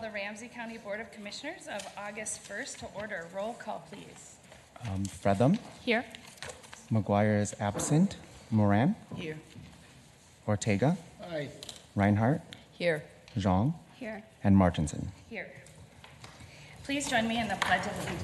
the Ramsey County Board of Commissioners of August 1st to order. Roll call, please. Fretham. Here. McGuire is absent. Moran. Here. Ortega. Aye. Reinhardt. Here. Zhang. Here. And Martinson. Here. Please join me in the Pledge of Allegiance.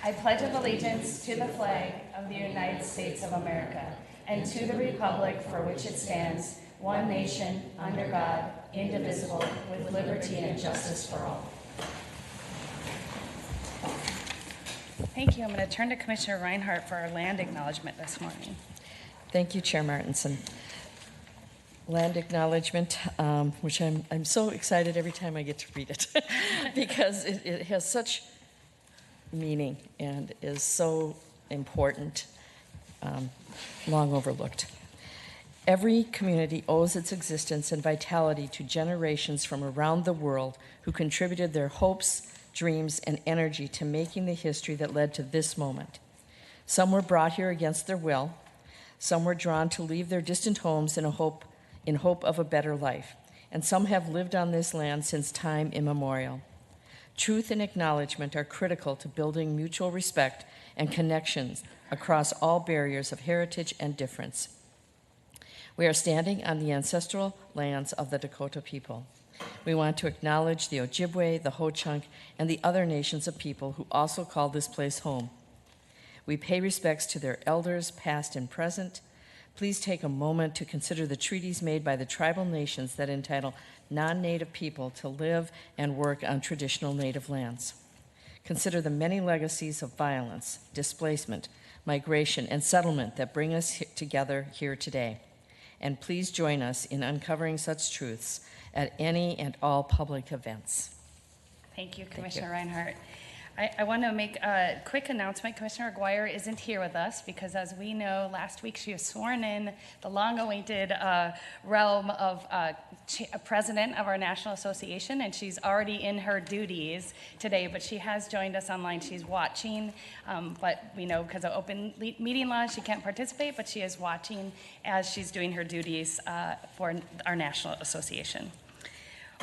I pledge allegiance to the flag of the United States of America and to the republic for which it stands, one nation, under God, indivisible, with liberty and justice for all. Thank you. I'm going to turn to Commissioner Reinhardt for our land acknowledgement this morning. Thank you, Chair Martinson. Land acknowledgement, which I'm so excited every time I get to read it because it has such meaning and is so important, long overlooked. Every community owes its existence and vitality to generations from around the world who contributed their hopes, dreams, and energy to making the history that led to this moment. Some were brought here against their will. Some were drawn to leave their distant homes in hope of a better life. And some have lived on this land since time immemorial. Truth and acknowledgement are critical to building mutual respect and connections across all barriers of heritage and difference. We are standing on the ancestral lands of the Dakota people. We want to acknowledge the Ojibwe, the Ho-Chunk, and the other nations of people who also call this place home. We pay respects to their elders, past and present. Please take a moment to consider the treaties made by the tribal nations that entitle non-Native people to live and work on traditional Native lands. Consider the many legacies of violence, displacement, migration, and settlement that bring us together here today. And please join us in uncovering such truths at any and all public events. Thank you, Commissioner Reinhardt. I want to make a quick announcement. Commissioner Aguirre isn't here with us because, as we know, last week she was sworn in the long-awaited realm of president of our National Association, and she's already in her duties today, but she has joined us online. She's watching, but we know because of open meeting laws she can't participate, but she is watching as she's doing her duties for our National Association.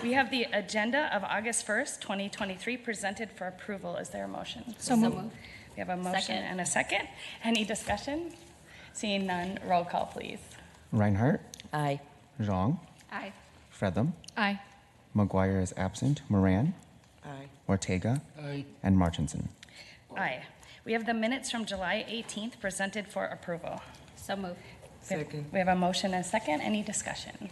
We have the agenda of August 1st, 2023 presented for approval. Is there a motion? So moved. We have a motion and a second. Any discussion? Seeing none, roll call, please. Reinhardt. Aye. Zhang. Aye. Fretham. Aye. McGuire is absent. Moran. Aye. Ortega. Aye. And Martinson. Aye. We have the minutes from July 18th presented for approval. So moved. Second. We have a motion and a second. Any discussion?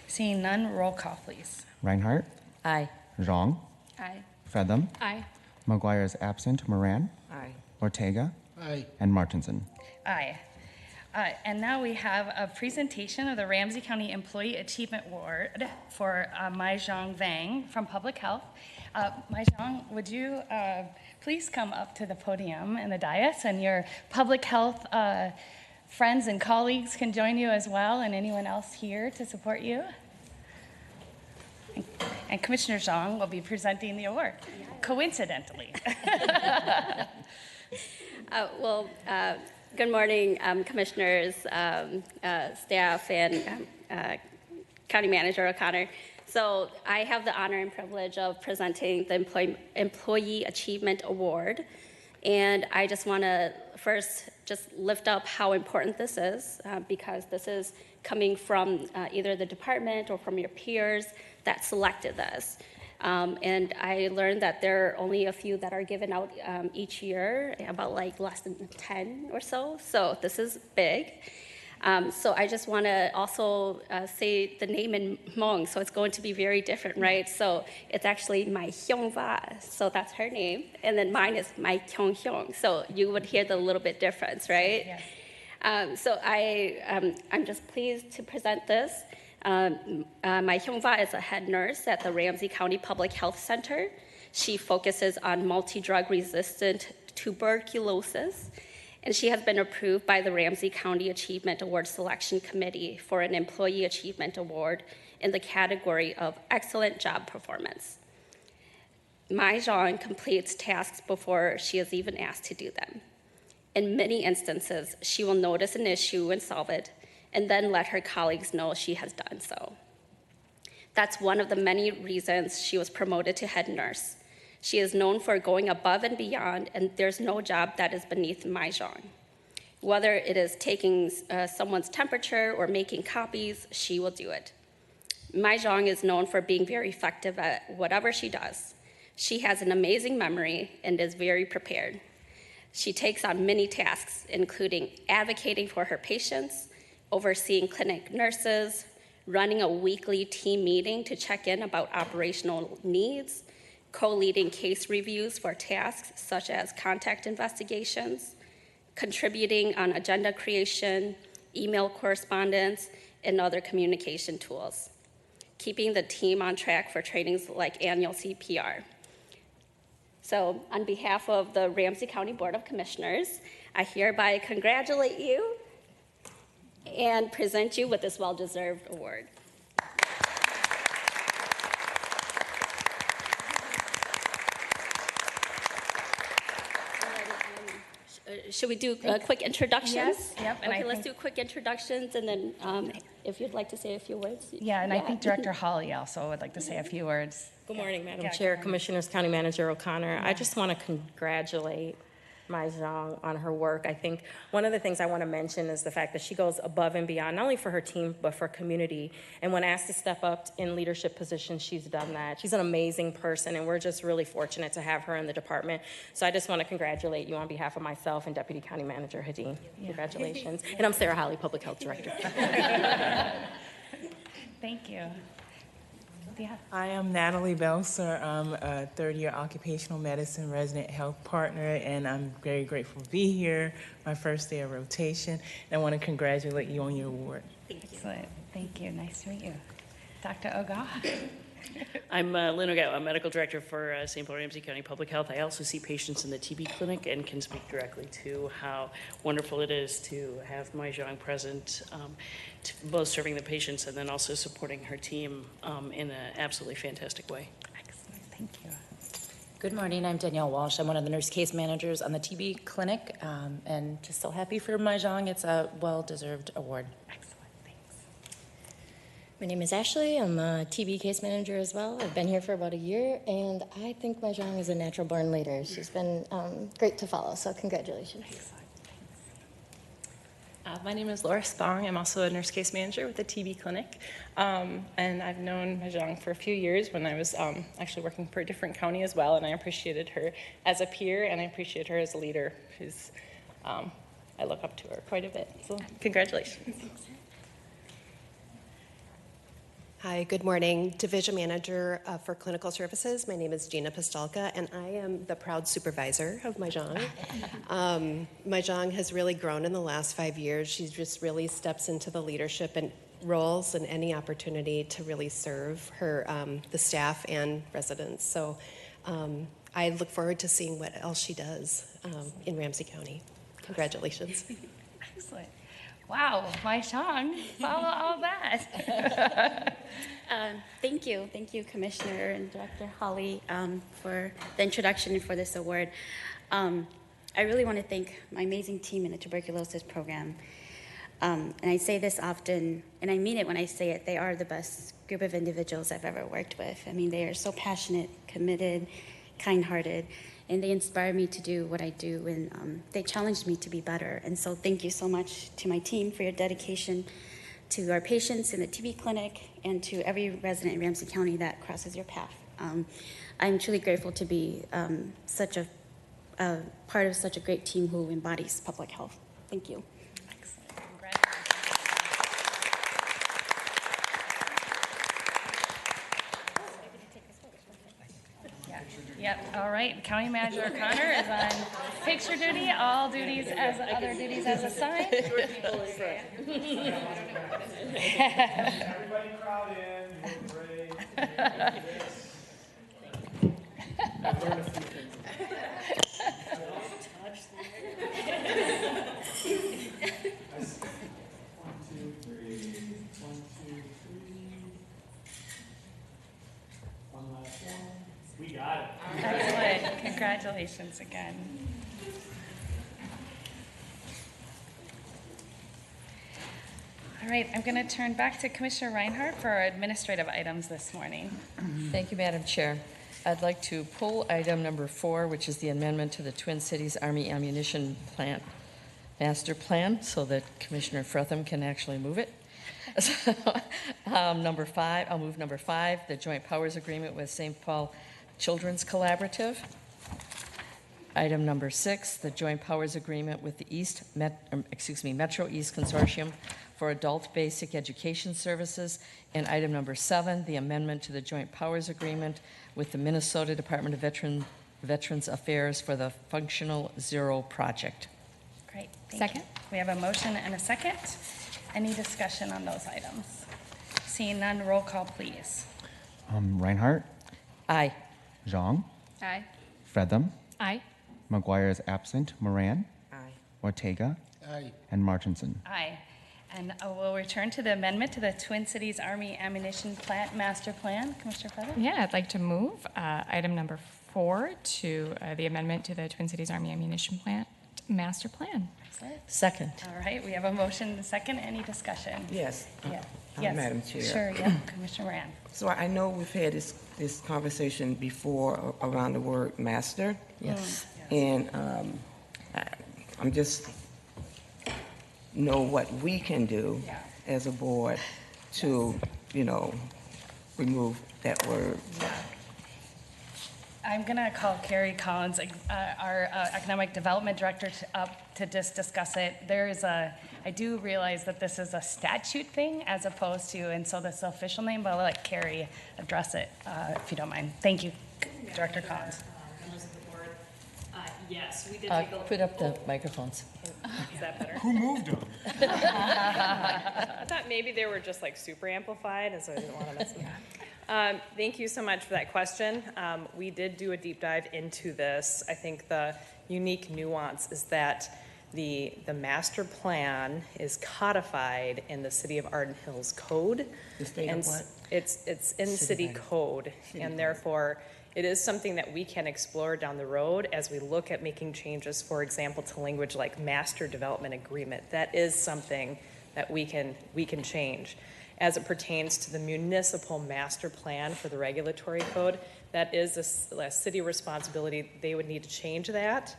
Seeing none, roll call, please. Reinhardt. Aye. Zhang. Aye. Fretham. Aye. McGuire is absent. Moran. Aye. Ortega. Aye. And Martinson. Aye. And now we have a presentation of the Ramsey County Employee Achievement Award for Mai Zhang Vang from Public Health. Mai Zhang, would you please come up to the podium and the dais, and your public health friends and colleagues can join you as well, and anyone else here to support you. And Commissioner Zhang will be presenting the award, coincidentally. Good morning, commissioners, staff, and County Manager O'Connor. So I have the honor and privilege of presenting the Employee Achievement Award. And I just want to first just lift up how important this is because this is coming from either the department or from your peers that selected this. And I learned that there are only a few that are given out each year, about like less than 10 or so. So this is big. So I just want to also say the name in Hmong, so it's going to be very different, right? So it's actually Mai Hyung Va, so that's her name, and then mine is Mai Kyung Hyung, so you would hear the little bit difference, right? Yes. So I'm just pleased to present this. Mai Hyung Va is a head nurse at the Ramsey County Public Health Center. She focuses on multi-drug resistant tuberculosis, and she has been approved by the Ramsey County Achievement Award Selection Committee for an Employee Achievement Award in the category of Excellent Job Performance. Mai Zhang completes tasks before she is even asked to do them. In many instances, she will notice an issue and solve it, and then let her colleagues know she has done so. That's one of the many reasons she was promoted to head nurse. She is known for going above and beyond, and there's no job that is beneath Mai Zhang. Whether it is taking someone's temperature or making copies, she will do it. Mai Zhang is known for being very effective at whatever she does. She has an amazing memory and is very prepared. She takes on many tasks, including advocating for her patients, overseeing clinic nurses, running a weekly team meeting to check in about operational needs, co-leading case reviews for tasks such as contact investigations, contributing on agenda creation, email correspondence, and other communication tools, keeping the team on track for trainings like annual CPR. So on behalf of the Ramsey County Board of Commissioners, I hereby congratulate you and present you with this well-deserved award. Should we do quick introductions? Yes, yep, and okay, I let's think- do quick introductions, and then if you'd like to say a few words. Yeah, and I think Director Holly also would like to say a few words. Good morning, Madam Yeah, Chair, good morning. Commissioners, County Manager O'Connor. I just want to congratulate Mai Zhang on her work. I think one of the things I want to mention is the fact that she goes above and beyond, not only for her team, but for community. And when asked to step up in leadership positions, she's done that. She's an amazing person, and we're just really fortunate to have her in the department. So I just want to congratulate you on behalf of myself and Deputy County Manager Hadeen. Congratulations. And I'm Sarah Holly, Public Health Director. Thank you. Yeah. I am Natalie Belser. I'm a third-year occupational medicine resident health partner, and I'm very grateful to be here, my first day of rotation. And I want to congratulate you on your award. Excellent. Thank you. Nice to meet you. Dr. Ogawa. I'm Lynn Ogawa. I'm Medical Director for St. Paul Ramsey County Public Health. I also see patients in the TB clinic and can speak directly to how wonderful it is to have Mai Zhang present, both serving the patients and then also supporting her team in an absolutely fantastic way. Excellent. Thank you. Good morning, I'm Danielle Walsh. I'm one of the nurse case managers on the TB clinic, and just so happy for Mai Zhang. It's a well-deserved award. Excellent. Thanks. My name is Ashley. I'm a TB case manager as well. I've been here for about a year, and I think Mai Zhang is a natural-born leader. She's been great to follow, so congratulations. Excellent. My name is Laura Spong. I'm also a nurse case manager with the TB clinic. And I've known Mai Zhang for a few years when I was actually working for a different county as well, and I appreciated her as a peer, and I appreciate her as a leader. I look up to her quite a bit, so congratulations. Hi, good morning. Division Manager for Clinical Services. My name is Gina Pistolka, and I am the proud supervisor of Mai Zhang. Mai Zhang has really grown in the last 5 years. She just really steps into the leadership and roles and any opportunity to really serve her, the staff and residents. So I look forward to seeing what else she does in Ramsey County. Congratulations. Excellent. Wow, Mai Zhang, follow all that. Thank you, Commissioner and Director Holly, for the introduction and for this award. I really want to thank my amazing team in the tuberculosis program. And I say this often, and I mean it when I say it, they are the best group of individuals I've ever worked with. I mean, they are so passionate, committed, kind-hearted, and they inspire me to do what I do, and they challenged me to be better. And so thank you so much to my team for your dedication to our patients in the TB clinic and to every resident in Ramsey County that crosses your path. I'm truly grateful to be such a part of such a great team who embodies public health. Thank you. Excellent. Congratulations. Yep. All right. County Manager O'Connor is on picture duty. All duties as other duties as assigned. Everybody crowd in. You're great. I've learned a few things. One, two, three. One last one. We got it. Excellent. Congratulations again. All right, I'm going to turn back to Commissioner Reinhardt for our administrative items this morning. Thank you, Madam Chair. I'd like to pull item number 4, which is the amendment to the Twin Cities Army Ammunition Plant Master Plan, so that Commissioner Fretham can actually move it. Number 5, I'll move number 5, the Joint Powers Agreement with St. Paul Children's Collaborative. Item number 6, the Joint Powers Agreement with the Metro East Consortium for Adult Basic Education Services. And item number 7, the amendment to the Joint Powers Agreement with the Minnesota Department of Veterans Affairs for the Functional Zero Project. Great. Second. We have a motion and a second. Any discussion on those items? Seeing none, roll call, please. Reinhardt, Aye. Zhang, Aye. Fretham, Aye. Maguire is absent. Moran, Aye. Ortega, Aye. and Martinson. Aye. And we'll return to the amendment to the Twin Cities Army Ammunition Plant Master Plan. Commissioner Feather? Yeah, I'd like to move item number 4 to the amendment to the Twin Cities Army Ammunition Plant Master Plan. Excellent. Second. All right, we have a motion and a second. Any discussion? Yes. Yes. Madam Chair. Sure, yeah. Commissioner Moran. So I know we've had this conversation before around the word master. Yes. And I'm just know what we can do as a board to, remove that word. I'm going to call Carrie Collins, our Economic Development Director, up to just discuss it. I do realize that this is a statute thing as opposed to, and so this is the official name, but I'll let Carrie address it if you don't mind. Thank you, Director Collins. Members of the board, yes, we did take a look. Put up the microphones. Is that better? Who moved them? I thought maybe they were just like super amplified, and so I didn't want to mess with them. Thank you so much for that question. We did do a deep dive into this. I think the unique nuance is that the master plan is codified in the City of Arden Hills Code. The state And of what? It's in city code, and therefore it is something that we can explore down the road as we look at making changes, for example, to language like master development agreement. That is something that we can change. As it pertains to the municipal master plan for the regulatory code, that is a city responsibility. They would need to change that.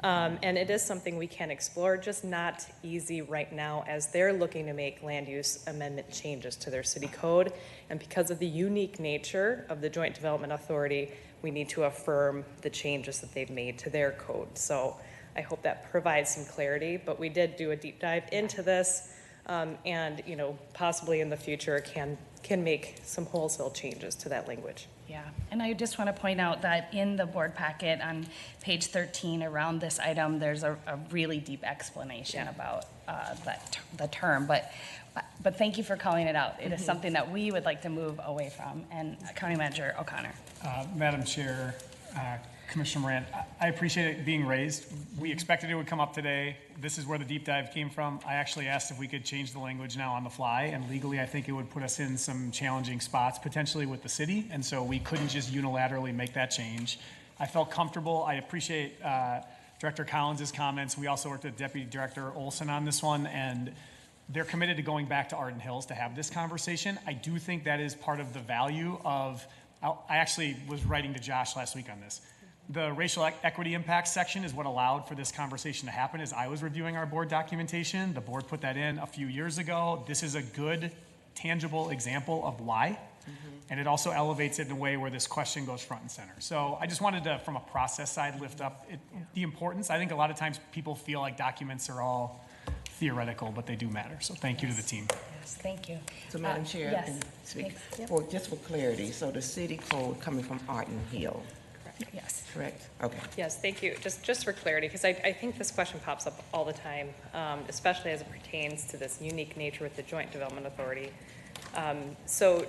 And it is something we can explore, just not easy right now as they're looking to make land use amendment changes to their city code. And because of the unique nature of the Joint Development Authority, we need to affirm the changes that they've made to their code. So I hope that provides some clarity, but we did do a deep dive into this, and possibly in the future can make some wholesale changes to that language. Yeah, and I just want to point out that in the board packet on page 13 around this item, there's a really deep explanation about the term, but thank you for calling it out. It is something that we would like to move away from. And County Manager O'Connor. Madam Chair, Commissioner Moran, I appreciate it being raised. We expected it would come up today. This is where the deep dive came from. I actually asked if we could change the language now on the fly, and legally I think it would put us in some challenging spots potentially with the city, and so we couldn't just unilaterally make that change. I felt comfortable. I appreciate Director Collins' comments. We also worked with Deputy Director Olson on this one, and they're committed to going back to Arden Hills to have this conversation. I do think that is part of the value of, I actually was writing to Josh last week on this. The racial equity impact section is what allowed for this conversation to happen as I was reviewing our board documentation. The board put that in a few years ago. This is a good, tangible example of why. And it also elevates it in a way where this question goes front and center. So I just wanted to, from a process side, lift up the importance. I think a lot of times people feel like documents are all theoretical, but they do matter. So thank you to the team. Yes, thank you. So Madam Chair, yes. I can speak. Thanks. Just for clarity, so the city code coming from Arden Hill, Yes. correct? Okay. Yes, thank you. Just for clarity, because I think this question pops up all the time, especially as it pertains to this unique nature with the Joint Development Authority. So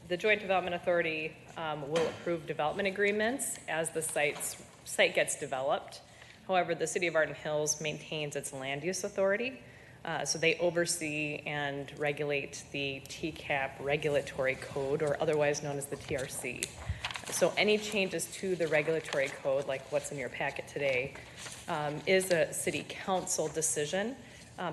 the Joint Development Authority will approve development agreements as the site gets developed. However, the City of Arden Hills maintains its land use authority. So they oversee and regulate the TCAP regulatory code, or otherwise known as the TRC. So any changes to the regulatory code, like what's in your packet today, is a city council decision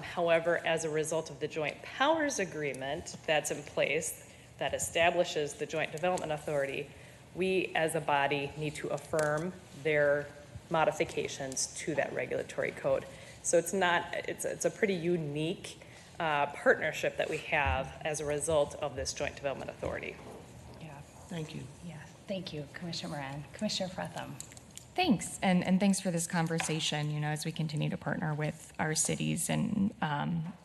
However, as a result of the joint powers agreement that's in place that establishes the Joint Development Authority, we as a body need to affirm their modifications to that regulatory code. So it's a pretty unique partnership that we have as a result of this Joint Development Authority. Yeah. Thank you. Yeah. Thank you, Commissioner Moran. Commissioner Fretham. Thanks, and thanks for this conversation, as we continue to partner with our cities and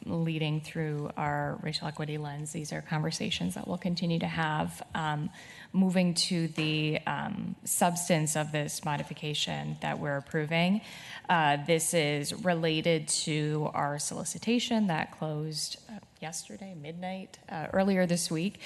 leading through our racial equity lens. These are conversations that we'll continue to have. Moving to the substance of this modification that we're approving, this is related to our solicitation that closed yesterday, midnight, earlier this week,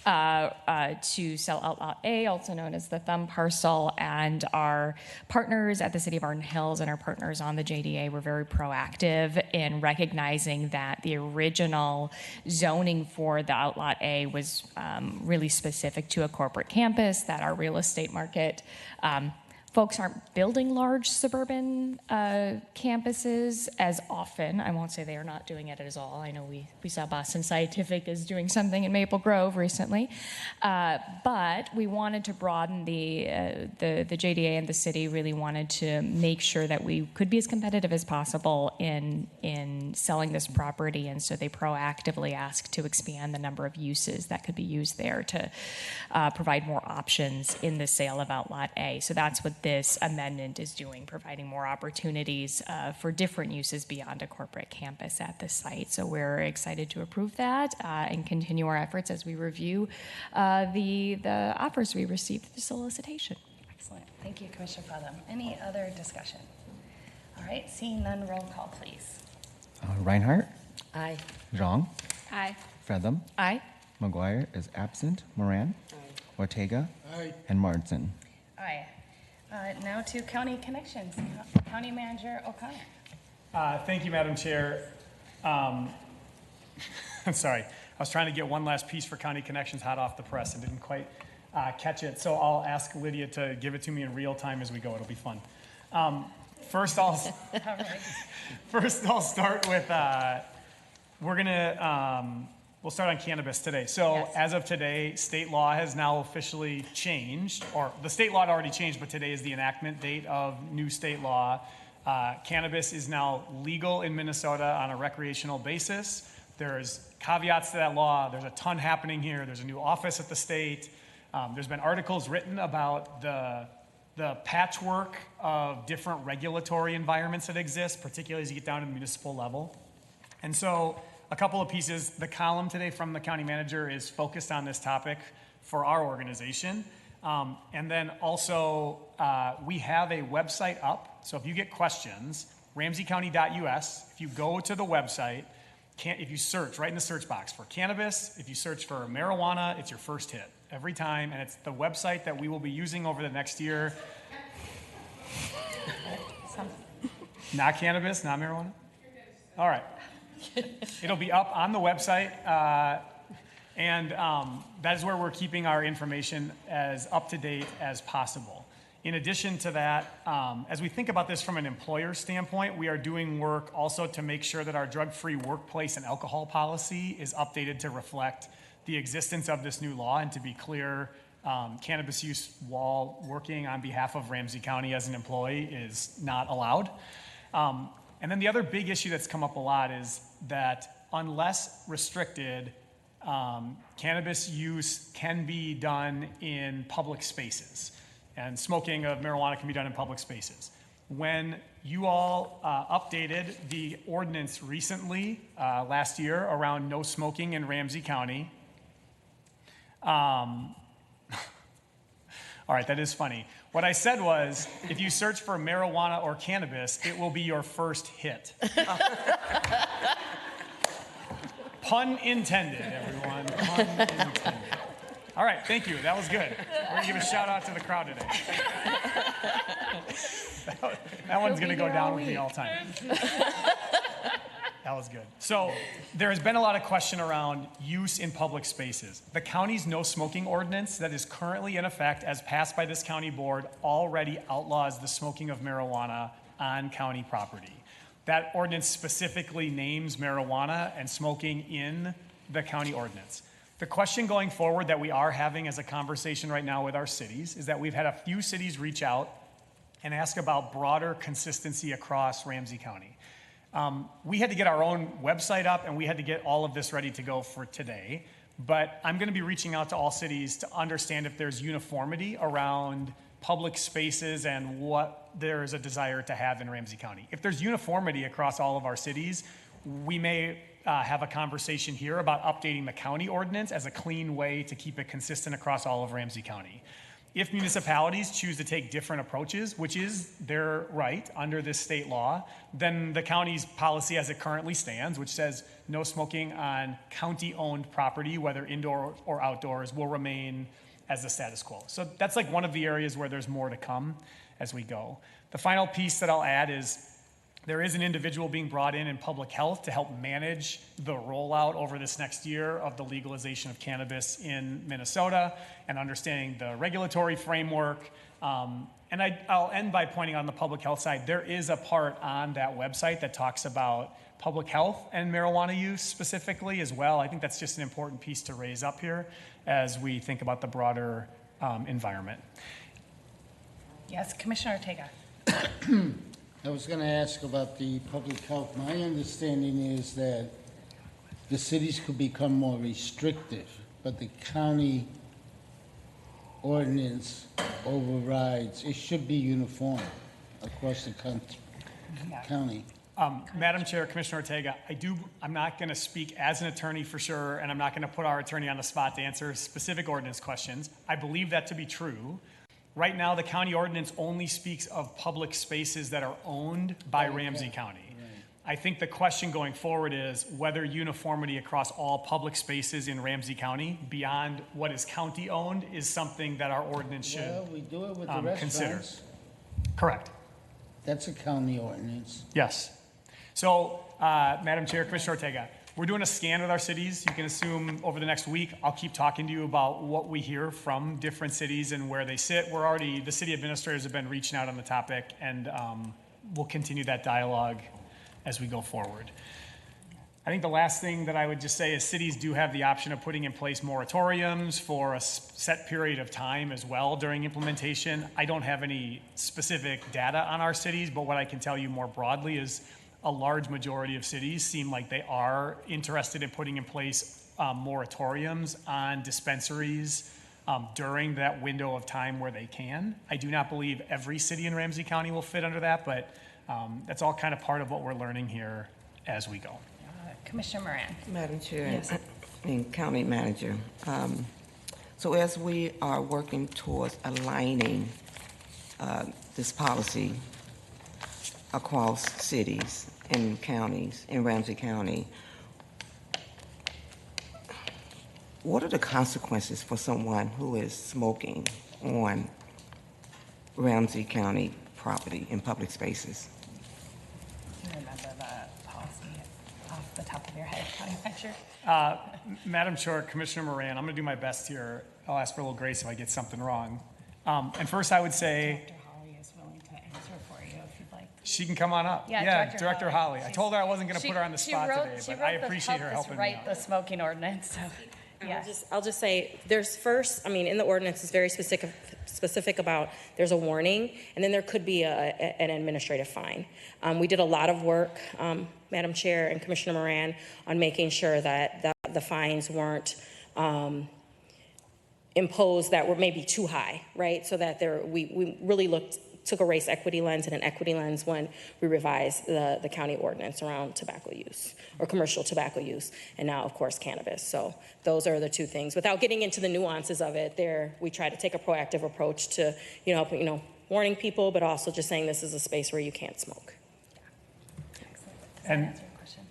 to sell Outlaw A, also known as the Thumb Parcel, and our partners at the City of Arden Hills and our partners on the JDA were very proactive in recognizing that the original zoning for the Outlaw A was really specific to a corporate campus, that our real estate market folks aren't building large suburban campuses as often. I won't say they are not doing it at all. I know we saw Boston Scientific is doing something in Maple Grove recently. But we wanted to broaden the JDA, and the city really wanted to make sure that we could be as competitive as possible in selling this property. And so they proactively asked to expand the number of uses that could be used there to provide more options in the sale of Outlaw A. So that's what this amendment is doing, providing more opportunities for different uses beyond a corporate campus at the site. So we're excited to approve that and continue our efforts as we review the offers we received through the solicitation. Excellent. Thank you, Commissioner Fretham. Any other discussion? All right, seeing none, roll call, please. Reinhardt. Aye. Zhang. Aye. Fretham. Aye. McGuire is absent. Moran. Ortega. And Martinson. Aye. Now to County Connections. County Manager O'Connor. Thank you, Madam Chair. I'm sorry. I was trying to get one last piece for County Connections hot off the press and didn't quite catch it. So I'll ask Lydia to give it to me in real time as we go. It'll be fun. First, I'll start with, we'll start on cannabis today. So yes. As of today, state law has now officially changed, or the state law had already changed, but today is the enactment date of new state law. Cannabis is now legal in Minnesota on a recreational basis. There's caveats to that law. There's a ton happening here. There's a new office at the state. There's been articles written about the patchwork of different regulatory environments that exist, particularly as you get down to the municipal level. And so a couple of pieces. The column today from the county manager is focused on this topic for our organization. And then also, we have a website up. So if you get questions, ramseycounty.us, if you go to the website, if you search right in the search box for cannabis, if you search for marijuana, it's your first hit every time. And it's the website that we will be using over the next year. Not cannabis, not marijuana? All right. It'll be up on the website, and that is where we're keeping our information as up to date as possible. In addition to that, as we think about this from an employer standpoint, we are doing work also to make sure that our drug-free workplace and alcohol policy is updated to reflect the existence of this new law. And to be clear, cannabis use while working on behalf of Ramsey County as an employee is not allowed. And then the other big issue that's come up a lot is that unless restricted, cannabis use can be done in public spaces, and smoking of marijuana can be done in public spaces. When you all updated the ordinance recently, last year, around no smoking in Ramsey County, all right, that is funny. What I said was, if you search for marijuana or cannabis, it will be your first hit. Pun intended, everyone. Pun intended. All right, thank you. That was good. We're going to give a shout out to the crowd today. That one's going to go down with me all time. That was good. So there has been a lot of question around use in public spaces. The county's no smoking ordinance that is currently in effect, as passed by this county board, already outlaws the smoking of marijuana on county property. That ordinance specifically names marijuana and smoking in the county ordinance. The question going forward that we are having as a conversation right now with our cities is that we've had a few cities reach out and ask about broader consistency across Ramsey County. We had to get our own website up and we had to get all of this ready to go for today, but I'm going to be reaching out to all cities to understand if there's uniformity around public spaces and what there's a desire to have in Ramsey County. If there's uniformity across all of our cities, we may have a conversation here about updating the county ordinance as a clean way to keep it consistent across all of Ramsey County. If municipalities choose to take different approaches, which is their right under this state law, then the county's policy as it currently stands, which says no smoking on county-owned property, whether indoor or outdoors, will remain as the status quo. So that's like one of the areas where there's more to come as we go. The final piece that I'll add is there is an individual being brought in public health to help manage the rollout over this next year of the legalization of cannabis in Minnesota and understanding the regulatory framework. And I'll end by pointing on the public health side, there is a part on that website that talks about public health and marijuana use specifically as well. I think that's just an important piece to raise up here as we think about the broader environment. Yes, Commissioner Ortega. I was going to ask about the public health. My understanding is that the cities could become more restrictive, but the county ordinance overrides. It should be uniform across the county. Madam Chair, Commissioner Ortega, I'm not going to speak as an attorney for sure, and I'm not going to put our attorney on the spot to answer specific ordinance questions. I believe that to be true. Right now, the county ordinance only speaks of public spaces that are owned by Ramsey County. Right. I think the question going forward is whether uniformity across all public spaces in Ramsey County beyond what is county owned is something that our ordinance should Well, we do it with the restaurants. consider. Correct. That's a county ordinance. Yes. So, Madam Chair, Commissioner Ortega, we're doing a scan with our cities. You can assume over the next week, I'll keep talking to you about what we hear from different cities and where they sit. The city administrators have been reaching out on the topic, and we'll continue that dialogue as we go forward. I think the last thing that I would just say is cities do have the option of putting in place moratoriums for a set period of time as well during implementation. I don't have any specific data on our cities, but what I can tell you more broadly is a large majority of cities seem like they are interested in putting in place moratoriums on dispensaries during that window of time where they can. I do not believe every city in Ramsey County will fit under that, but that's all kind of part of what we're learning here as we go. Commissioner Moran. Madam Chair, Yes. and County Manager, so as we are working towards aligning this policy across cities and counties in Ramsey County, what are the consequences for someone who is smoking on Ramsey County property in public spaces? Do you remember the policy off the top of your head, County Manager? Madam Chair, Commissioner Moran, I'm going to do my best here. I'll ask for a little grace if I get something wrong. And first I would say, Dr. Holly is willing to answer for you if you'd like. she can come on up. Yeah, Director Holly. I told her I wasn't going to put her on the spot today, but I appreciate her helping me write out. the smoking ordinance, so, yes. I'll just say, there's first, in the ordinance, it's very specific about there's a warning, and then there could be an administrative fine. We did a lot of work, Madam Chair and Commissioner Moran, on making sure that the fines weren't imposed that were maybe too high, right? So that we really took a race equity lens and an equity lens when we revised the county ordinance around tobacco use or commercial tobacco use, and now, of course, cannabis. So those are the two things. Without getting into the nuances of it, we try to take a proactive approach to, warning people, but also just saying this is a space where you can't smoke. And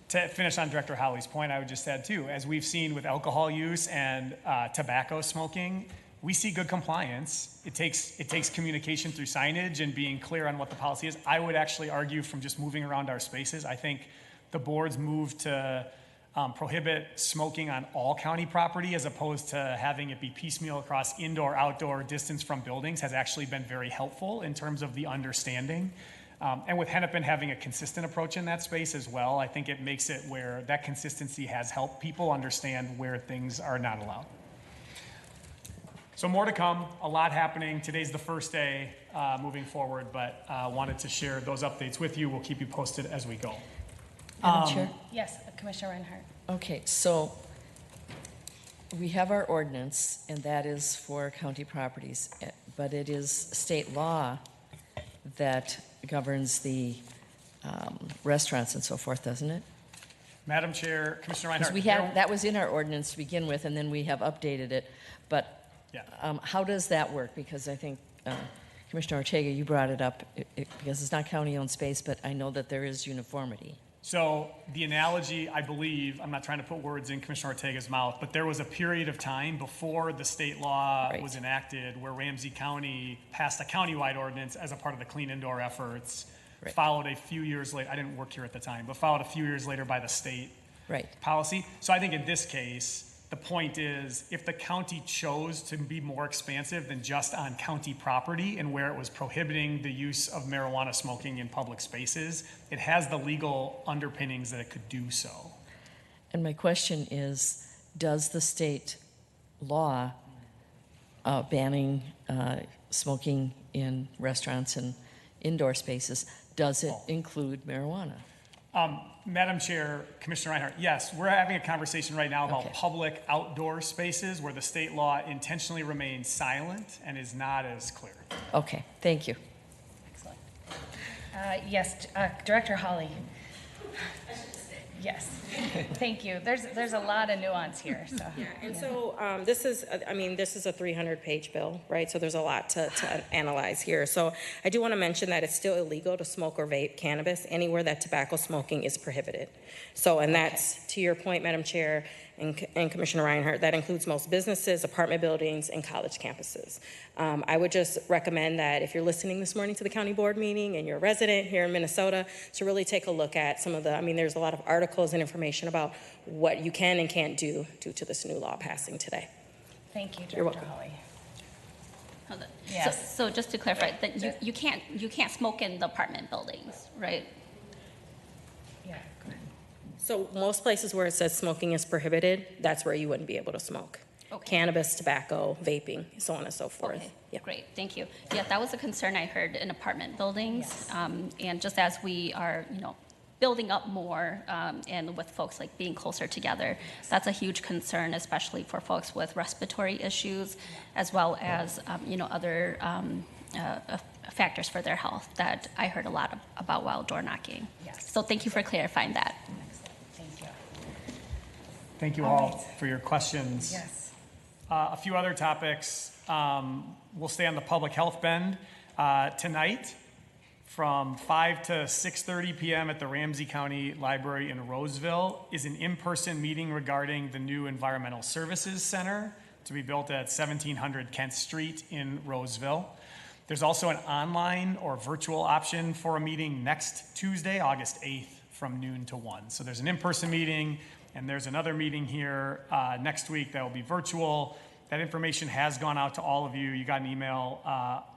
to finish on Director Holly's point, I would just add too, as we've seen with alcohol use and tobacco smoking, we see good compliance. It takes communication through signage and being clear on what the policy is. I would actually argue from just moving around our spaces, I think the board's move to prohibit smoking on all county property as opposed to having it be piecemeal across indoor, outdoor, distance from buildings has actually been very helpful in terms of the understanding. And with Hennepin having a consistent approach in that space as well, I think it makes it where that consistency has helped people understand where things are not allowed. So more to come, a lot happening. Today's the first day moving forward, but wanted to share those updates with you. We'll keep you posted as we go. Madam Chair? Yes, Commissioner Reinhardt. Okay, so we have our ordinance, and that is for county properties, but it is state law that governs the restaurants and so forth, doesn't it? Madam Chair, Commissioner Because Reinhardt. that was in our ordinance to begin with, and then we have updated it. But how does that work? Because I think, Commissioner Ortega, you brought it up, because it's not county-owned space, but I know that there is uniformity. So the analogy, I believe, I'm not trying to put words in Commissioner Ortega's mouth, but there was a period of time before the state law was enacted where Ramsey County passed a countywide ordinance as a part of the clean indoor efforts, followed a few years later, I didn't work here at the time, but followed a few years later by the state policy. So I think in this case, the point is, if the county chose to be more expansive than just on county property and where it was prohibiting the use of marijuana smoking in public spaces, it has the legal underpinnings that it could do so. And my question is, does the state law banning smoking in restaurants and indoor spaces, does it include marijuana? Madam Chair, Commissioner Reinhardt, yes, we're having a conversation right now about public outdoor spaces where the state law intentionally remains silent and is not as clear. Okay, thank you. Excellent. Yes, Director Hawley. Yes, thank you. There's a lot of nuance here. So. Yeah, and so this is a 300-page bill, right? So there's a lot to analyze here. So I do want to mention that it's still illegal to smoke or vape cannabis anywhere that tobacco smoking is prohibited. So, and that's, to your point, Madam Chair and Commissioner Reinhardt, that includes most businesses, apartment buildings, and college campuses. I would just recommend that if you're listening this morning to the county board meeting and you're a resident here in Minnesota, to really take a look at some of the, there's a lot of articles and information about what you can and can't do due to this new law passing today. Thank you, Director You're welcome. Hawley. Hold on. Yes. So just to clarify, that you can't smoke in the apartment buildings, right? Yeah, go ahead. So most places where it says smoking is prohibited, that's where you wouldn't be able to smoke. Okay. Cannabis, tobacco, vaping, so on and so forth. Okay, Yeah. great, thank you. Yeah, that was a concern I heard in apartment buildings. And just as we are, building up more and with folks like being closer together, that's a huge concern, especially for folks with respiratory issues, as well as, other factors for their health that I heard a lot about while door knocking. Yes. So thank you for clarifying that. Thank you. Thank you all for your questions. Yes. A few other topics. We'll stay on the public health bend. Tonight, from 5 to 6:30 p.m. at the Ramsey County Library in Roseville is an in-person meeting regarding the new Environmental Services Center to be built at 1700 Kent Street in Roseville. There's also an online or virtual option for a meeting next Tuesday, August 8th from noon to 1. So there's an in-person meeting and there's another meeting here next week that will be virtual. That information has gone out to all of you. You got an email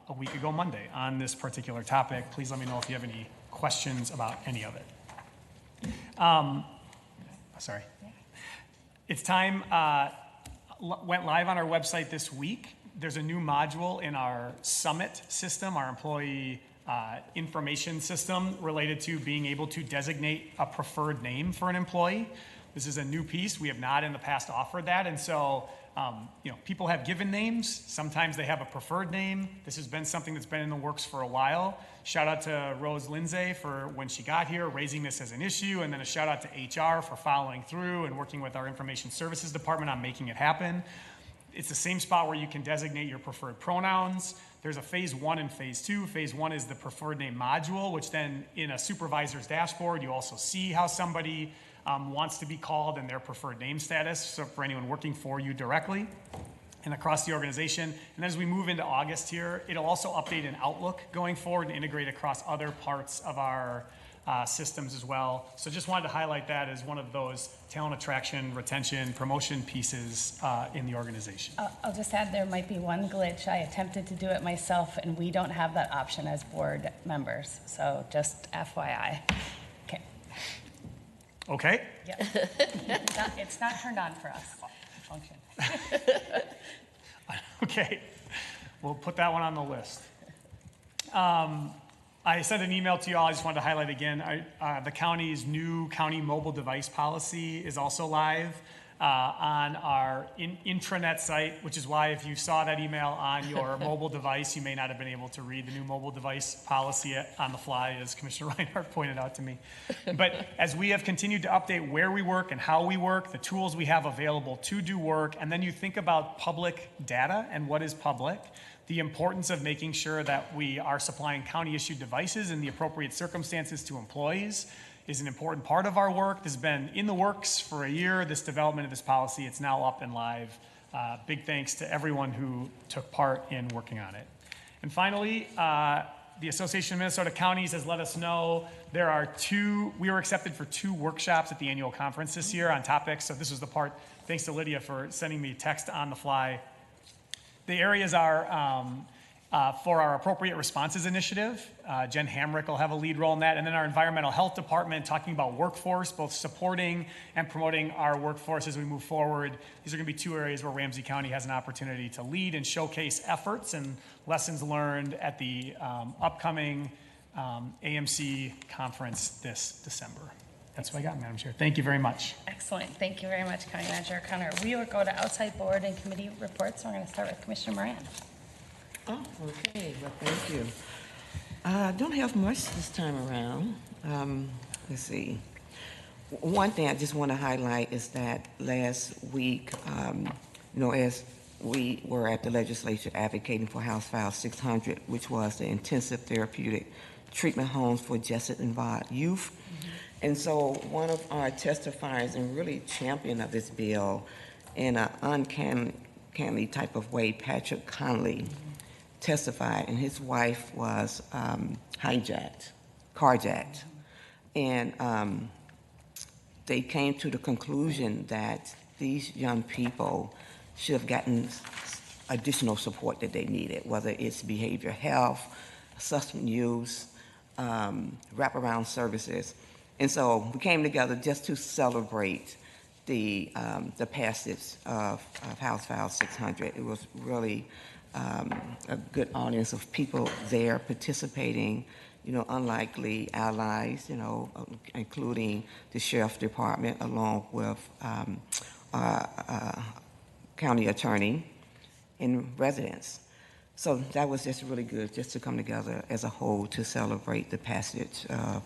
a week ago Monday on this particular topic. Please let me know if you have any questions about any of it. Sorry. It's time, went live on our website this week. There's a new module in our Summit system, our employee information system, related to being able to designate a preferred name for an employee. This is a new piece. We have not in the past offered that. And so, people have given names. Sometimes they have a preferred name. This has been something that's been in the works for a while. Shout out to Rose Lindsay for when she got here, raising this as an issue. And then a shout out to HR for following through and working with our information services department on making it happen. It's the same spot where you can designate your preferred pronouns. There's a phase 1 and phase 2. Phase 1 is the preferred name module, which then in a supervisor's dashboard, you also see how somebody wants to be called and their preferred name status, so for anyone working for you directly and across the organization. And as we move into August here, it'll also update in Outlook going forward and integrate across other parts of our systems as well. So just wanted to highlight that as one of those talent attraction, retention, promotion pieces in the organization. I'll just add there might be one glitch. I attempted to do it myself, and we don't have that option as board members. So just FYI. Okay. Okay. Yeah. It's not turned on for us. Function. Okay. We'll put that one on the list. I sent an email to you all. I just wanted to highlight again, the county's new county mobile device policy is also live on our intranet site, which is why if you saw that email on your mobile device, you may not have been able to read the new mobile device policy on the fly, as Commissioner Reinhardt pointed out to me. But as we have continued to update where we work and how we work, the tools we have available to do work, and then you think about public data and what is public, the importance of making sure that we are supplying county-issued devices in the appropriate circumstances to employees is an important part of our work. This has been in the works for a year, this development of this policy. It's now up and live. Big thanks to everyone who took part in working on it. And finally, the Association of Minnesota Counties has let us know we were accepted for 2 workshops at the annual conference this year on topics. So this was the part, thanks to Lydia for sending me text on the fly. The areas are for our Appropriate Responses Initiative. Jen Hamrick will have a lead role in that. And then our Environmental Health Department talking about workforce, both supporting and promoting our workforce as we move forward. These are going to be 2 areas where Ramsey County has an opportunity to lead and showcase efforts and lessons learned at the upcoming AMC conference this December. That's what I got, Madam Chair. Thank you very much. Excellent. Thank you very much, County Manager O'Connor. We will go to outside board and committee reports. We're going to start with Commissioner Moran. Oh, okay. Well, thank you. I don't have much this time around. Let's see. One thing I just want to highlight is that last week, as we were at the legislature advocating for House File 600, which was the intensive therapeutic treatment homes for justice-involved youth. And so one of our testifiers and really champion of this bill in an uncanny type of way, Patrick Conley, testified, and his wife was carjacked. And they came to the conclusion that these young people should have gotten additional support that they needed, whether it's behavioral health, substance use, wraparound services. And so we came together just to celebrate the passage of House File 600. It was really a good audience of people there participating, unlikely allies, including the Sheriff's Department along with our county attorney and residents. So that was just really good, just to come together as a whole to celebrate the passage of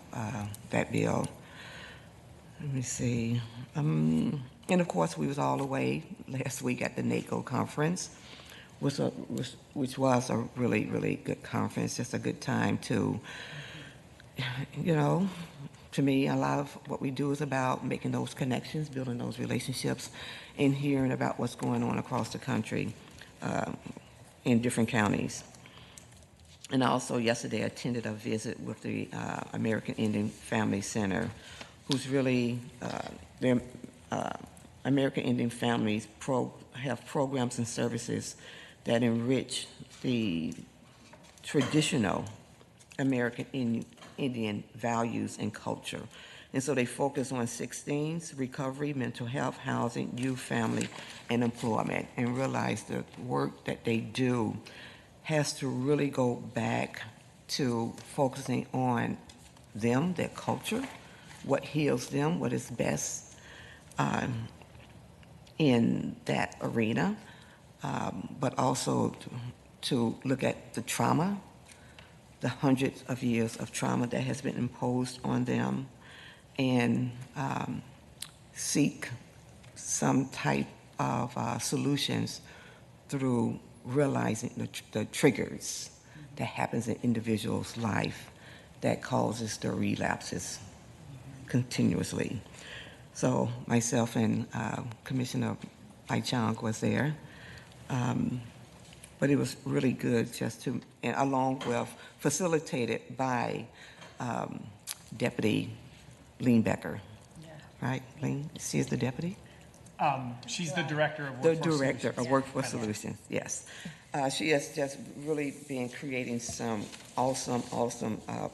that bill. Let me see. And of course, we was all away last week at the NACO conference, which was a really, really good conference, just a good time to, to me, a lot of what we do is about making those connections, building those relationships, and hearing about what's going on across the country. In different counties. And also yesterday I attended a visit with the American Indian Family Center, who's really, their American Indian families have programs and services that enrich the traditional American Indian values and culture. And so they focus on 6 things: recovery, mental health, housing, youth, family, and employment, and realize the work that they do has to really go back to focusing on them, their culture, what heals them, what is best in that arena, but also to look at the trauma, the hundreds of years of trauma that has been imposed on them, and seek some type of solutions through realizing the triggers that happens in individuals' life that causes the relapses continuously. So myself and Commissioner Aichang was there, but it was really good just to, and along with facilitated by Deputy Lean Becker. Right, Lean? She is the deputy? She's the director of The Workforce director Solutions. of Workforce Solutions, yes. She has just really been creating some awesome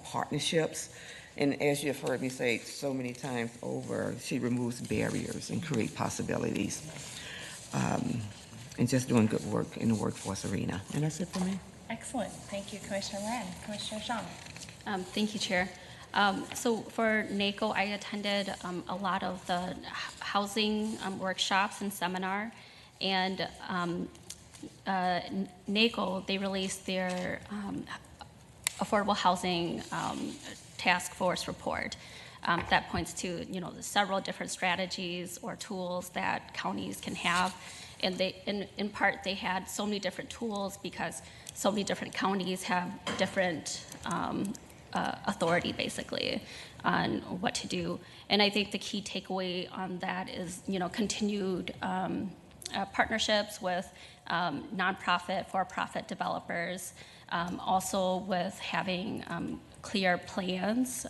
partnerships. And as you've heard me say so many times over, she removes barriers and creates possibilities. And just doing good work in the workforce arena. And that's it for me. Excellent. Thank you, Commissioner Moran. Commissioner Zhang. Thank you, Chair. So for NACO, I attended a lot of the housing workshops and seminar, and NACO, they released their affordable housing task force report that points to, several different strategies or tools that counties can have. And they, in part, they had so many different tools because so many different counties have different authority, basically, on what to do. And I think the key takeaway on that is, continued partnerships with nonprofit, for-profit developers, also with having clear plans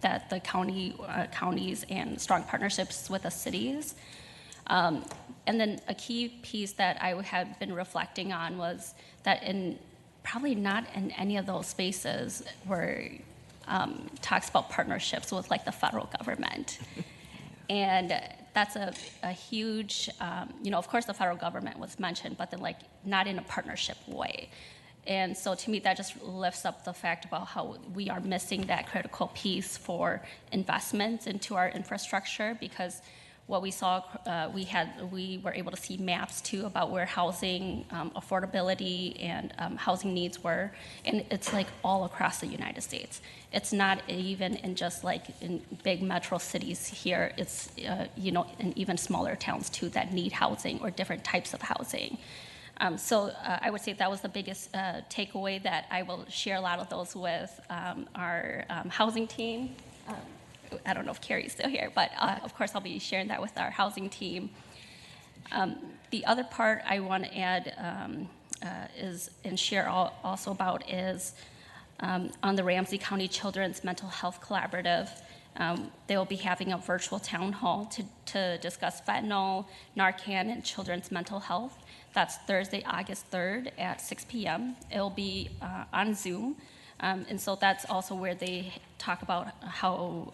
that the counties and strong partnerships with the cities. And then a key piece that I had been reflecting on was that probably not in any of those spaces where talks about partnerships with like the federal government. And that's a huge, of course the federal government was mentioned, but then like not in a partnership way. And so to me, that just lifts up the fact about how we are missing that critical piece for investments into our infrastructure, because what we saw, we were able to see maps too about where housing affordability and housing needs were, and it's like all across the United States. It's not even in just like in big metro cities here. It's in even smaller towns too that need housing or different types of housing. So I would say that was the biggest takeaway that I will share a lot of those with our housing team. I don't know if Carrie's still here, but of course I'll be sharing that with our housing team. The other part I want to add is and share also about is on the Ramsey County Children's Mental Health Collaborative. They will be having a virtual town hall to discuss fentanyl, Narcan, and children's mental health. That's Thursday, August 3rd at 6 p.m. It'll be on Zoom. And so that's also where they talk about how,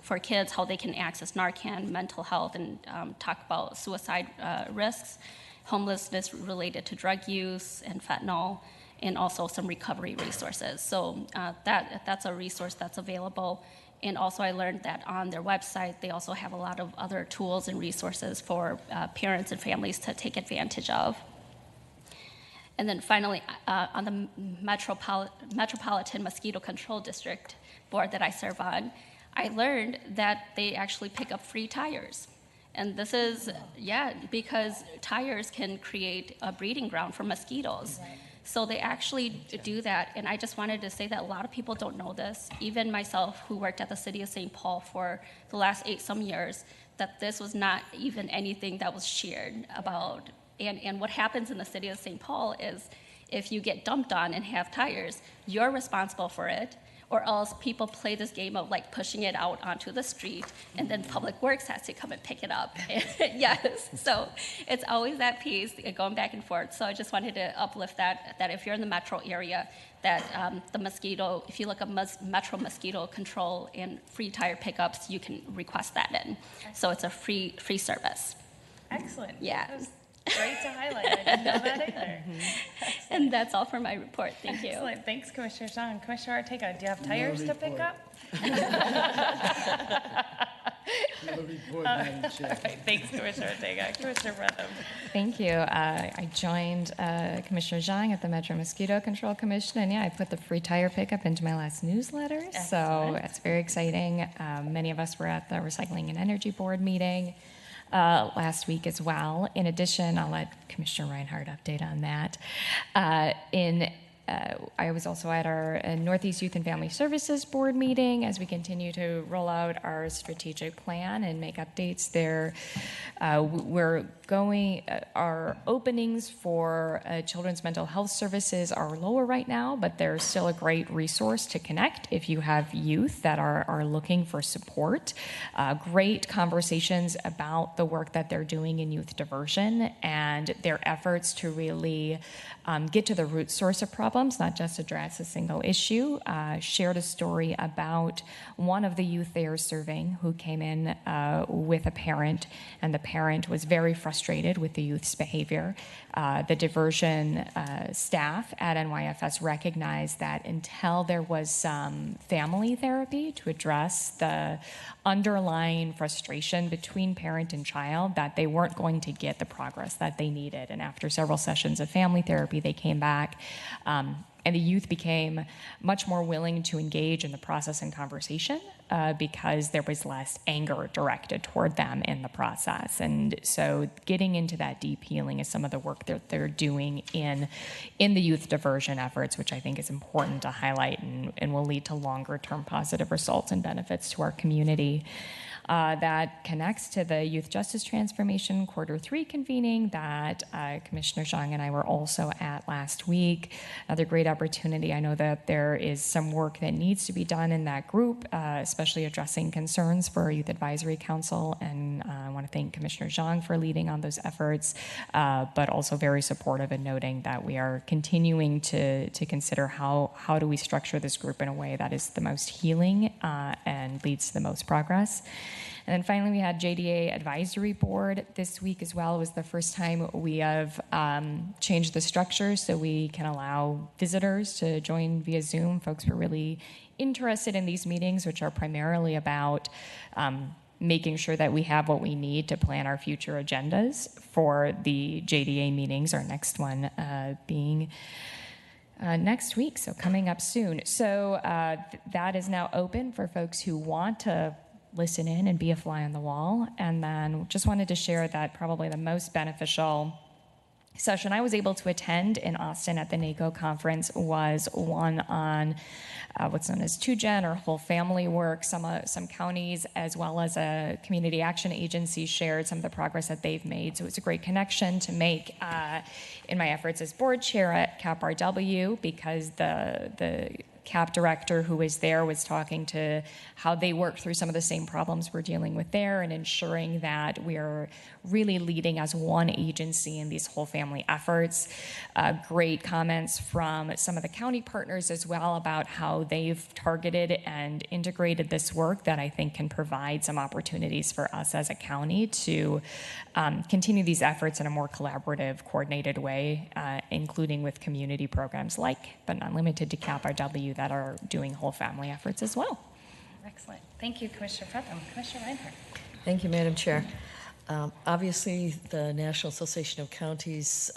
for kids, how they can access Narcan, mental health, and talk about suicide risks, homelessness related to drug use and fentanyl, and also some recovery resources. So that's a resource that's available. And also I learned that on their website, they also have a lot of other tools and resources for parents and families to take advantage of. And then finally, on the Metropolitan Mosquito Control District board that I serve on, I learned that they actually pick up free tires. And this is, because tires can create a breeding ground for mosquitoes. Right. So they actually do that. And I just wanted to say that a lot of people don't know this, even myself who worked at the city of St. Paul for the last 8-some years, that this was not even anything that was shared about. And what happens in the city of St. Paul is if you get dumped on and have tires, you're responsible for it, or else people play this game of like pushing it out onto the street, and then Public Works has to come and pick it up. Yes, so it's always that piece going back and forth. So I just wanted to uplift that if you're in the metro area, that the mosquito, if you look up Metro Mosquito Control and free tire pickups, you can request that in. So it's a free service. Excellent. Yeah. Great to highlight. I didn't know that either. And that's all for my report. Thank you. Excellent. Thanks, Commissioner Zhang. Commissioner Ortega, do you have tires to pick up? No report, Madam Chair. All right. Thanks, Commissioner Ortega. Commissioner Brenham. Thank you. I joined Commissioner Zhang at the Metro Mosquito Control Commission, and I put the free tire pickup into my last newsletter. Excellent. So it's very exciting. Many of us were at the Recycling and Energy Board meeting last week as well. In addition, I'll let Commissioner Reinhardt update on that. I was also at our Northeast Youth and Family Services Board meeting as we continue to roll out our strategic plan and make updates there Our openings for children's mental health services are lower right now, but there's still a great resource to connect if you have youth that are looking for support. Great conversations about the work that they're doing in youth diversion and their efforts to really get to the root source of problems, not just address a single issue. Shared a story about one of the youth they are serving who came in with a parent, and the parent was very frustrated with the youth's behavior. The diversion staff at NYFS recognized that until there was some family therapy to address the underlying frustration between parent and child, that they weren't going to get the progress that they needed. And after several sessions of family therapy, they came back and the youth became much more willing to engage in the process and conversation because there was less anger directed toward them in the process. And so getting into that deep healing is some of the work that they're doing in the youth diversion efforts, which I think is important to highlight and will lead to longer term positive results and benefits to our community. That connects to the Youth Justice Transformation Q3 convening that Commissioner Zhang and I were also at last week. Another great opportunity. I know that there is some work that needs to be done in that group, especially addressing concerns for our Youth Advisory Council, and I want to thank Commissioner Zhang for leading on those efforts, but also very supportive and noting that we are continuing to consider how do we structure this group in a way that is the most healing and leads to the most progress. And then finally, we had JDA Advisory Board this week as well. It was the first time we have changed the structure so we can allow visitors to join via Zoom. Folks were really interested in these meetings, which are primarily about making sure that we have what we need to plan our future agendas for the JDA meetings, our next one being next week, so coming up soon. So that is now open for folks who want to listen in and be a fly on the wall. And then just wanted to share that probably the most beneficial session I was able to attend in Austin at the NACO conference was one on what's known as 2Gen or whole family work. Some counties as well as a community action agency shared some of the progress that they've made. So it's a great connection to make in my efforts as board chair at CAP-RW, because the CAP director who was there was talking to how they work through some of the same problems we're dealing with there and ensuring that we are really leading as one agency in these whole family efforts. Great comments from some of the county partners as well about how they've targeted and integrated this work that I think can provide some opportunities for us as a county to continue these efforts in a more collaborative, coordinated way, including with community programs like, but not limited to CAP-RW, that are doing whole family efforts as well. Excellent. Thank you, Commissioner Fretham. Commissioner Reinhardt. Thank you, Madam Chair. Obviously, the National Association of Counties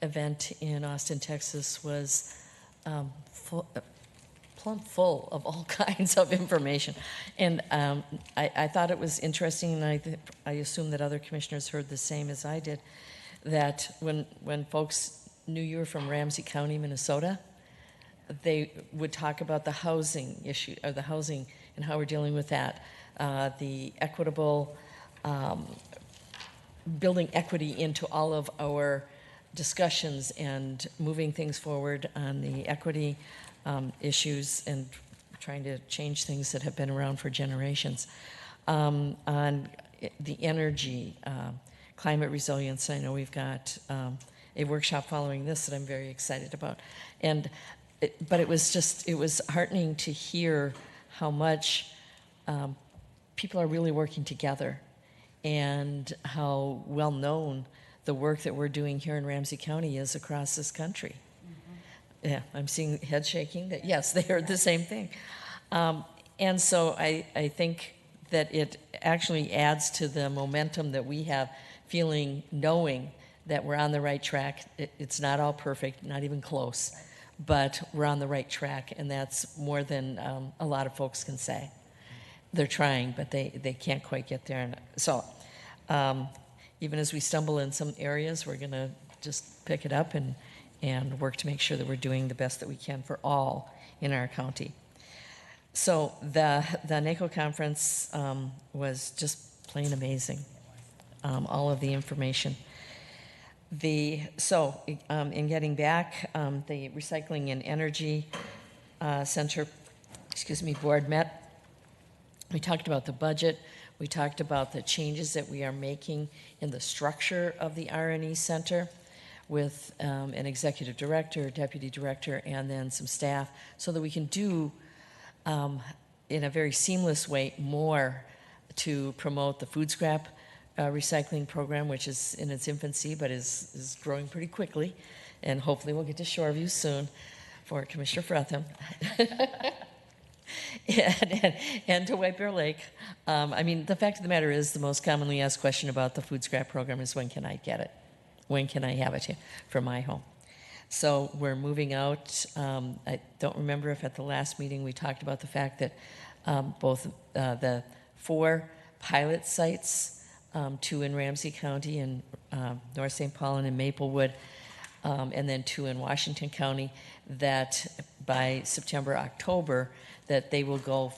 event in Austin, Texas was plumb full of all kinds of information. And I thought it was interesting, and I assume that other commissioners heard the same as I did, that when folks knew you were from Ramsey County, Minnesota, they would talk about the housing issue, or the housing and how we're dealing with that, the equitable, building equity into all of our discussions and moving things forward on the equity issues and trying to change things that have been around for generations. On the energy, climate resilience, I know we've got a workshop following this that I'm very excited about. But it was heartening to hear how much people are really working together and how well known the work that we're doing here in Ramsey County is across this country. Mm-hmm. Yeah, I'm seeing head shaking that, yes, they heard the same thing. And so I think that it actually adds to the momentum that we have, knowing that we're on the right track. It's not all perfect, not even close, but we're on the right track, and that's more than a lot of folks can say. They're trying, but they can't quite get there. And so even as we stumble in some areas, we're going to just pick it up and work to make sure that we're doing the best that we can for all in our county. So the NACO conference was just plain amazing. all of the information. In getting back, the Recycling and Energy Center, board met. We talked about the budget. We talked about the changes that we are making in the structure of the R&E Center with an executive director, deputy director, and then some staff so that we can do, in a very seamless way, more to promote the food scrap recycling program, which is in its infancy but is growing pretty quickly. And hopefully we'll get to Shoreview soon for Commissioner Fretham. and to White Bear Lake. The fact of the matter is the most commonly asked question about the food scrap program is when can I get it? When can I have it here for my home? So we're moving out. I don't remember if at the last meeting we talked about the fact that both the 4 pilot sites, 2 in Ramsey County and North St. Paul and in Maplewood, and then 2 in Washington County, that by September, October, that they will go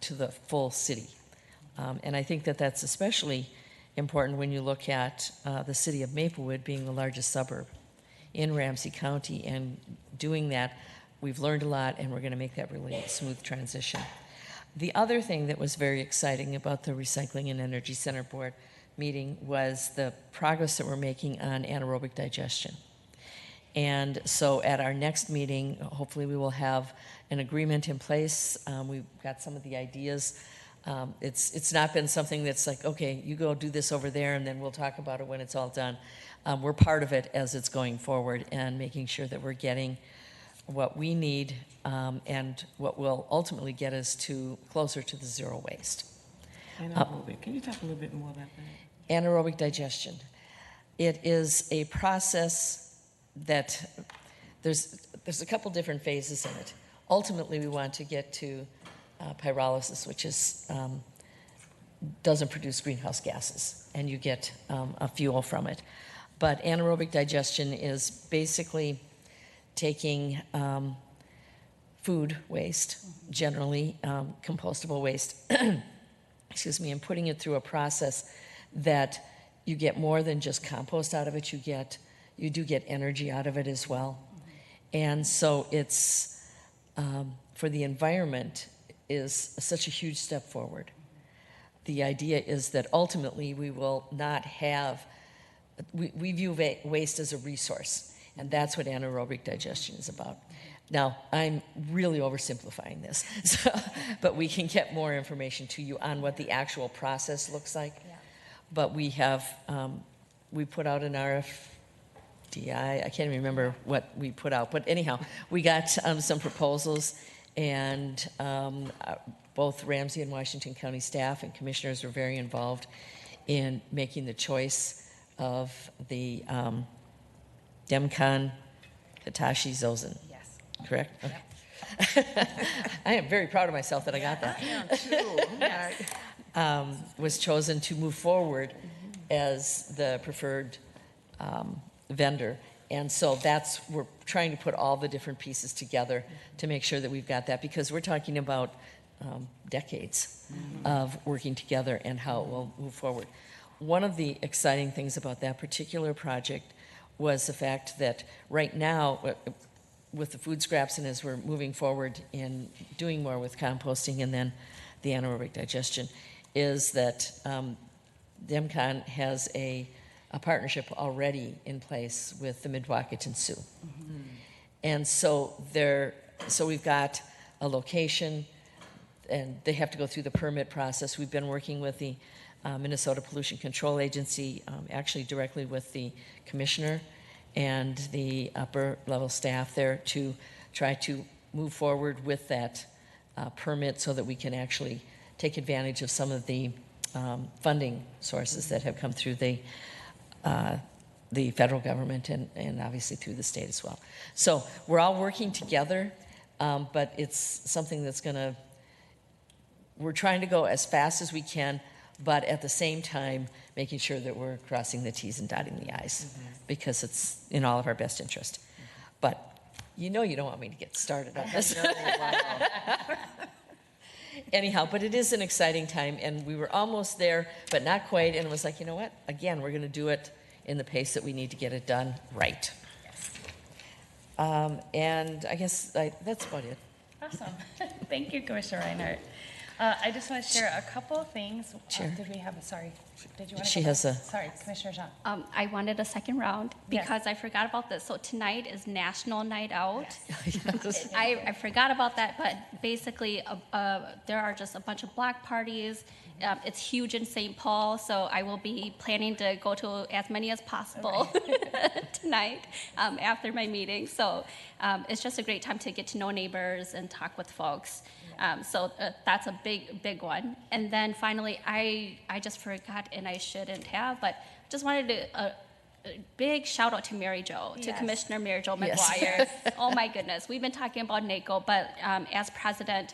to the full city. And I think that that's especially important when you look at the city of Maplewood being the largest suburb in Ramsey County. And doing that, we've learned a lot, and we're going to make that really a smooth transition. The other thing that was very exciting about the Recycling and Energy Center Board meeting was the progress that we're making on anaerobic digestion. And so at our next meeting, hopefully we will have an agreement in place. We've got some of the ideas. It's not been something that's like, okay, you go do this over there and then we'll talk about it when it's all done. We're part of it as it's going forward and making sure that we're getting what we need and what will ultimately get us closer to the zero waste. Anaerobic. Can you talk a little bit more about that? Anaerobic digestion. It is a process that there's a couple different phases in it. Ultimately, we want to get to pyrolysis, which doesn't produce greenhouse gases, and you get a fuel from it. But anaerobic digestion is basically taking food waste, generally compostable waste, and putting it through a process that you get more than just compost out of it. You do get energy out of it as well. And so it's, for the environment, is such a huge step forward. The idea is that ultimately we will not have, we view waste as a resource, and that's what anaerobic digestion is about. Now, I'm really oversimplifying this, but we can get more information to you on what the actual process looks like. Yeah. But we have, we put out an RFDI, I can't remember what we put out, but anyhow, we got some proposals, and both Ramsey and Washington County staff and commissioners were very involved in making the choice of the Demcon Hitachi Zosen. Yes. Correct? Okay. I am very proud of myself that I got that. I am too. Was chosen to move forward as the preferred vendor. And so we're trying to put all the different pieces together to make sure that we've got that, because we're talking about decades of working together and how it will move forward. One of the exciting things about that particular project was the fact that right now, with the food scraps and as we're moving forward in doing more with composting and then the anaerobic digestion, is that DEMCON has a partnership already in place with the Midwacaton Sioux. Mm-hmm. And so we've got a location, and they have to go through the permit process. We've been working with the Minnesota Pollution Control Agency, actually directly with the commissioner and the upper level staff there to try to move forward with that permit so that we can actually take advantage of some of the funding sources that have come through the federal government and obviously through the state as well. So we're all working together, but it's something that's we're trying to go as fast as we can, but at the same time, making sure that we're crossing the T's and dotting the I's, because it's in all of our best interest. But you don't want me to get started on this. anyhow, but it is an exciting time, and we were almost there, but not quite, and it was like, you know what? Again, we're going to do it in the pace that we need to get it done right. And I guess that's about it. Awesome. Thank you, Commissioner Reinhardt. I just want to share a couple of things. Chair. Did we have a, sorry, did you want to She go has back? a- Sorry, Commissioner Jean. I wanted a second round Yes. because I forgot about this. So tonight is National Night Out. Yes. I forgot about that, but basically there are just a bunch of block parties. It's huge in St. Paul, so I will be planning to go to as many as possible tonight after my meeting. So it's just a great time to get to know neighbors and talk with folks. So that's a big one. And then finally, I just forgot, and I shouldn't have, but just wanted to a big shout out to Mary Jo, to Yes. Commissioner Mary Jo Yes. McGuire. Oh my goodness, we've been talking about NACO, but as president,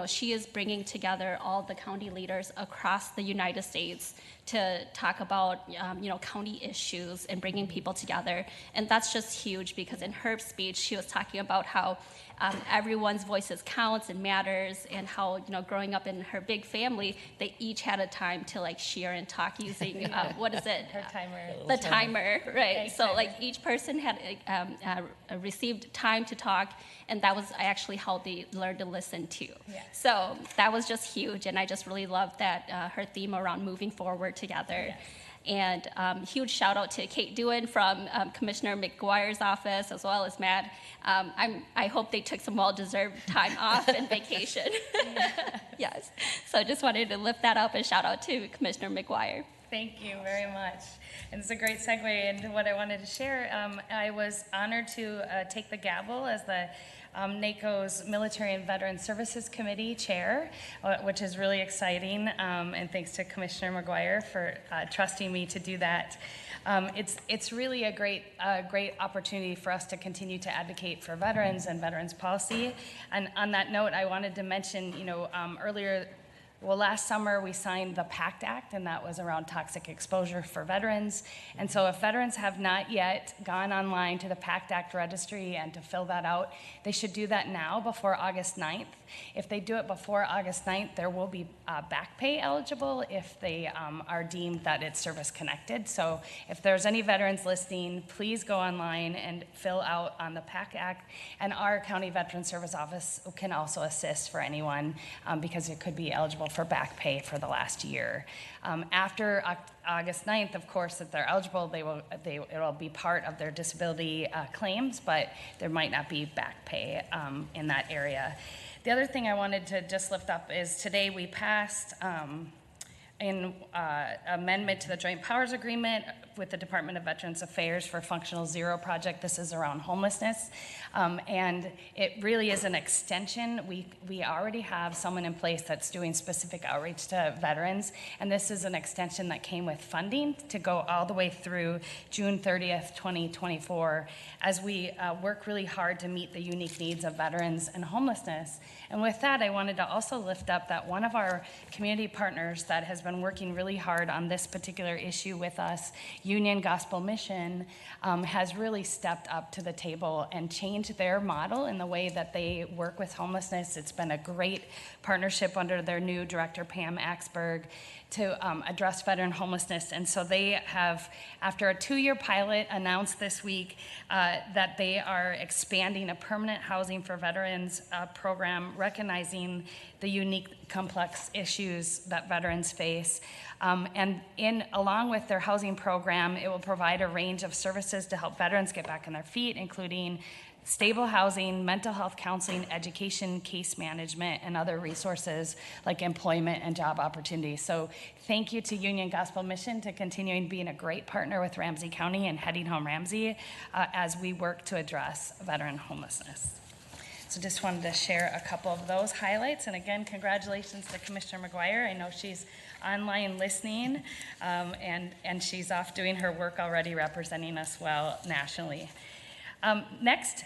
she is bringing together all the county leaders across the United States to talk about, county issues and bringing people together. And that's just huge because in her speech, she was talking about how everyone's voices counts and matters, and how, growing up in her big family, they each had a time to share and talk using, what is it? Her timer. The timer, right? Egg So timer. each person had received time to talk, and that was actually how they learned to listen too. Yeah. So that was just huge, and I just really loved that her theme around moving forward together. Yes. And huge shout out to Kate Dewan from Commissioner McGuire's office, as well as Matt. I hope they took some well-deserved time off and vacation. Yes. So I just wanted to lift that up and shout out to Commissioner McGuire. Thank you very much. And it's a great segue into what I wanted to share. I was honored to take the gavel as the NACO's Military and Veteran Services Committee Chair, which is really exciting. And thanks to Commissioner McGuire for trusting me to do that. It's really a great opportunity for us to continue to advocate for veterans and veterans policy. And on that note, I wanted to mention, last summer we signed the PACT Act, and that was around toxic exposure for veterans. And so if veterans have not yet gone online to the PACT Act registry and to fill that out, they should do that now before August 9th. If they do it before August 9th, there will be back pay eligible if they are deemed that it's service connected. So if there's any veterans listening, please go online and fill out on the PACT Act. And our County Veteran Service Office can also assist for anyone because it could be eligible for back pay for the last year. After August 9th, of course, if they're eligible, it'll be part of their disability claims, but there might not be back pay in that area. The other thing I wanted to just lift up is today we passed an amendment to the Joint Powers Agreement with the Department of Veterans Affairs for Functional Zero project. This is around homelessness, and it really is an extension. We already have someone in place that's doing specific outreach to veterans, and this is an extension that came with funding to go all the way through June 30th, 2024, as we work really hard to meet the unique needs of veterans and homelessness. And with that, I wanted to also lift up that one of our community partners that has been working really hard on this particular issue with us, Union Gospel Mission, has really stepped up to the table and changed their model in the way that they work with homelessness. It's been a great partnership under their new director, Pam Axberg, to address veteran homelessness. And so they have, after a 2-year pilot, announced this week that they are expanding a permanent housing for veterans program, recognizing the unique, complex issues that veterans face. And along with their housing program, it will provide a range of services to help veterans get back on their feet, including stable housing, mental health counseling, education, case management, and other resources like employment and job opportunities. So thank you to Union Gospel Mission to continuing being a great partner with Ramsey County and Heading Home Ramsey as we work to address veteran homelessness. So just wanted to share a couple of those highlights. And again, congratulations to Commissioner McGuire. I know she's online listening, and she's off doing her work already, representing us well nationally. Next,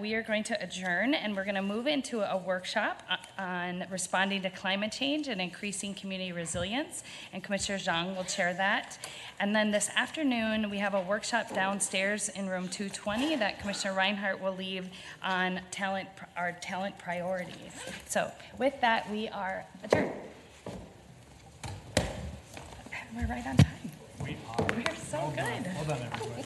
we are going to adjourn, and we're going to move into a workshop on responding to climate change and increasing community resilience, and Commissioner Zhang will chair that. And then this afternoon, we have a workshop downstairs in room 220 that Commissioner Reinhardt will lead on our talent priorities. So with that, we are adjourned. We're right on time. We are so good. Hold on, everybody.